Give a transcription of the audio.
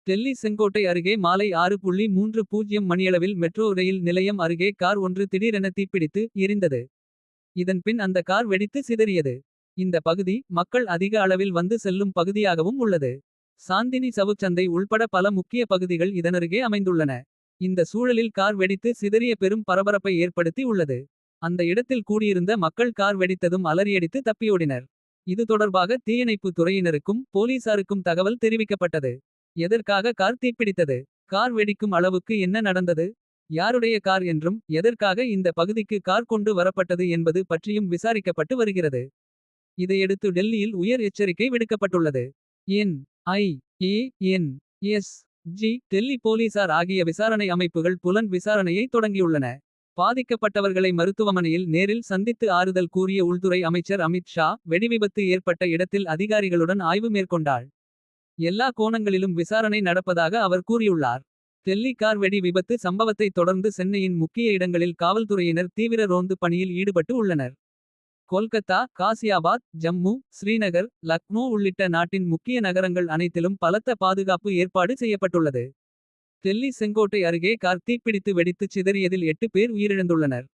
டெல்லி செங்கோட்டை அருகே மாலை 6:30 மணியளவில் மெட்ரோ ரயில் நிலையம் அருகே கார் ஒன்று திடீரென தீப்பிடித்து எரிந்தது. இதன் பின் அந்த கார் வெடித்து சிதறியது. இந்த பகுதி மக்கள் அதிக அளவில் வந்து செல்லும் பகுதியாகவும் உள்ளது. சாந்தினி சவுச்சந்தை உள்பட பல முக்கிய பகுதிகள் இதனருகே அமைந்துள்ளன. இந்த சூழலில் கார் வெடித்து சிதறிய பெரும் பரபரப்பை ஏற்படுத்தி உள்ளது. அந்த இடத்தில் கூடியிருந்த மக்கள் கார் வெடித்ததும் அலறியடித்து தப்பியோடினர். இது தொடர்பாக தீயணைப்பு துறையினருக்கும் போலீசாருக்கும் தகவல் தெரிவிக்கப்பட்டது. எதற்காக கார் தீப்பிடித்தது, கார் வெடிக்கும் அளவுக்கு என்ன நடந்தது, யாருடைய கார் என்றும் எதற்காக இந்த பகுதிக்கு கார் கொண்டு வரப்பட்டது என்பது பற்றியும் விசாரிக்கப்பட்டு வருகிறது. இதையடுத்து டெல்லியில் உயர் எச்சரிக்கை விடுக்கப்பட்டுள்ளது. என். ஐ. ஏ. என். எஸ். ஜி. டெல்லி போலீசார் ஆகிய விசாரணை அமைப்புகள் புலன் விசாரணையை தொடங்கியுள்ளன. பாதிக்கப்பட்டவர்களை மருத்துவமனையில் நேரில் சந்தித்து ஆறுதல் கூறிய உள்துறை அமைச்சர் அமித் ஷா வெடிவிபத்து ஏற்பட்ட இடத்தில் அதிகாரிகளுடன் ஆய்வு மேற்கொண்டார். எல்லா கோணங்களிலும் விசாரணை நடப்பதாக அவர் கூறியுள்ளார். டெல்லி கார் வெடி விபத்து சம்பவத்தை தொடர்ந்து சென்னையின் முக்கிய இடங்களில் காவல்துறையினர் தீவிர ரோந்து பணியில் ஈடுபட்டு உள்ளனர். கொல்கத்தா, காசியாபாத், ஜம்மு, ஸ்ரீநகர், லக்னோ உள்ளிட்ட நாட்டின் முக்கிய நகரங்கள் அனைத்திலும் பலத்த பாதுகாப்பு ஏற்பாடு செய்யப்பட்டுள்ளது. டெல்லி செங்கோட்டை அருகே கார் தீப்பிடித்து வெடித்துச் சிதறியதில் 8 பேர் உயிரிழந்துள்ளனர்.